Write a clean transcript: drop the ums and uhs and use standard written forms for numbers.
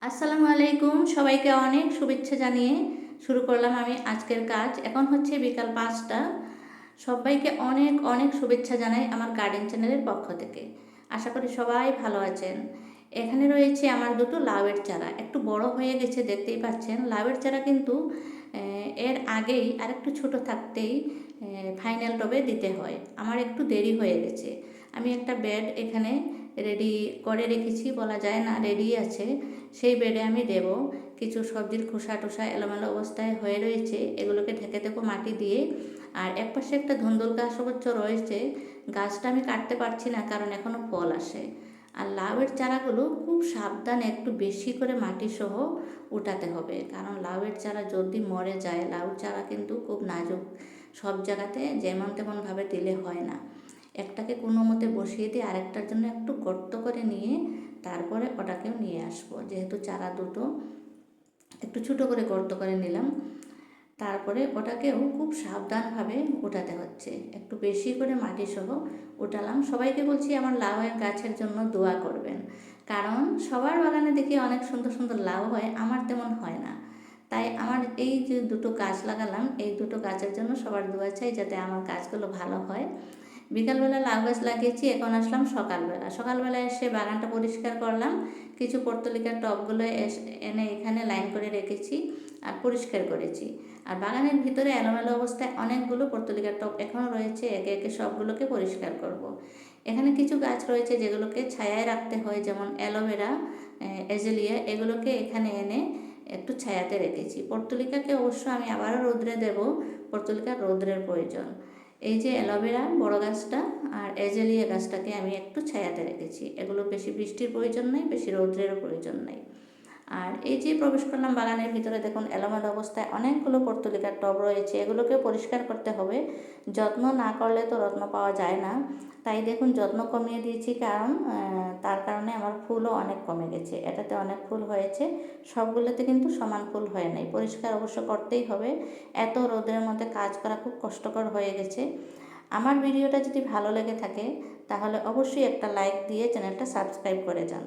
আসসালামু আলাইকুম, সবাইকে অনেক শুভেচ্ছা জানিয়ে শুরু করলাম আমি আজকের কাজ। এখন হচ্ছে বিকাল ৫টা। সবাইকে অনেক অনেক শুভেচ্ছা জানাই আমার গার্ডেন চ্যানেলের পক্ষ থেকে। আশা করি সবাই ভালো আছেন। এখানে রয়েছে আমার দুটো লাউয়ের চারা, একটু বড় হয়ে গেছে, দেখতেই পাচ্ছেন। লাউয়ের চারা কিন্তু এর আগেই আরেকটু ছোট থাকতেই ফাইনাল টবে দিতে হয়। আমার একটু দেরি হয়ে গেছে। আমি একটা বেড এখানে রেডি করে রেখেছি, বলা যায় না, রেডি আছে। সেই বেডে আমি দেব। কিছু সবজির খোসা টোসা এলোমেলো অবস্থায় হয়ে রয়েছে, এগুলোকে ঢেকে দেবো মাটি দিয়ে। আর একপাশে একটা ধুন্দুল গাছ অবশ্য রয়েছে, গাছটা আমি কাটতে পারছি না কারণ এখনও ফল আসে। আর লাউয়ের চারাগুলো খুব সাবধানে একটু বেশি করে মাটি সহ উঠাতে হবে, কারণ লাউয়ের চারা যদি মরে যায়, লাউ চারা কিন্তু খুব নাজুক, সব জায়গাতে যেমন তেমনভাবে দিলে হয় না। একটাকে কোনো মতে বসিয়ে দিয়ে আরেকটার জন্য একটু গর্ত করে নিয়ে তারপরে ওটাকেও নিয়ে আসবো। যেহেতু চারা দুটো একটু ছোটো করে গর্ত করে নিলাম, তারপরে ওটাকেও খুব সাবধানভাবে উঠাতে হচ্ছে, একটু বেশি করে মাটি সহ উঠালাম। সবাইকে বলছি আমার লাউয়ের গাছের জন্য দোয়া করবেন, কারণ সবার বাগানে দেখি অনেক সুন্দর সুন্দর লাউ হয়, আমার তেমন হয় না। তাই আমার এই যে দুটো গাছ লাগালাম, এই দুটো গাছের জন্য সবার দোয়া চাই যাতে আমার গাছগুলো ভালো হয়। বিকালবেলা লাউ গাছ লাগিয়েছি, এখন আসলাম সকালবেলা এসে বাগানটা পরিষ্কার করলাম। কিছু পর্তুলিকার টবগুলো এনে এখানে লাইন করে রেখেছি আর পরিষ্কার করেছি। আর বাগানের ভিতরে এলোমেলো অবস্থায় অনেকগুলো পর্তুলিকার টব এখনও রয়েছে, একে একে সবগুলোকে পরিষ্কার করব। এখানে কিছু গাছ রয়েছে যেগুলোকে ছায়ায় রাখতে হয়, যেমন অ্যালোভেরা, এজেলিয়া, এগুলোকে এখানে এনে একটু ছায়াতে রেখেছি। পর্তুলিকাকে অবশ্য আমি আবারও রোদ্রে দেব, পর্তুলিকার রোদ্রের প্রয়োজন। এই যে অ্যালোভেরা বড় গাছটা আর এজেলিয়া গাছটাকে আমি একটু ছায়াতে রেখেছি, এগুলো বেশি বৃষ্টির প্রয়োজন নেই, বেশি রৌদ্রেরও প্রয়োজন নেই। আর এই যে প্রবেশ করলাম বাগানের ভিতরে, দেখুন এলোমেলো অবস্থায় অনেকগুলো পর্তুলিকার টব রয়েছে, এগুলোকে পরিষ্কার করতে হবে। যত্ন না করলে তো রত্ন পাওয়া যায় না। তাই দেখুন যত্ন কমিয়ে দিয়েছি, কারণ তার কারণে আমার ফুলও অনেক কমে গেছে। এটাতে অনেক ফুল হয়েছে, সবগুলোতে কিন্তু সমান ফুল হয় নাই। পরিষ্কার অবশ্য করতেই হবে, এত রোদের মধ্যে কাজ করা খুব কষ্টকর হয়ে গেছে। আমার ভিডিওটা যদি ভালো লেগে থাকে তাহলে অবশ্যই একটা লাইক দিয়ে চ্যানেলটা সাবস্ক্রাইব করে যান।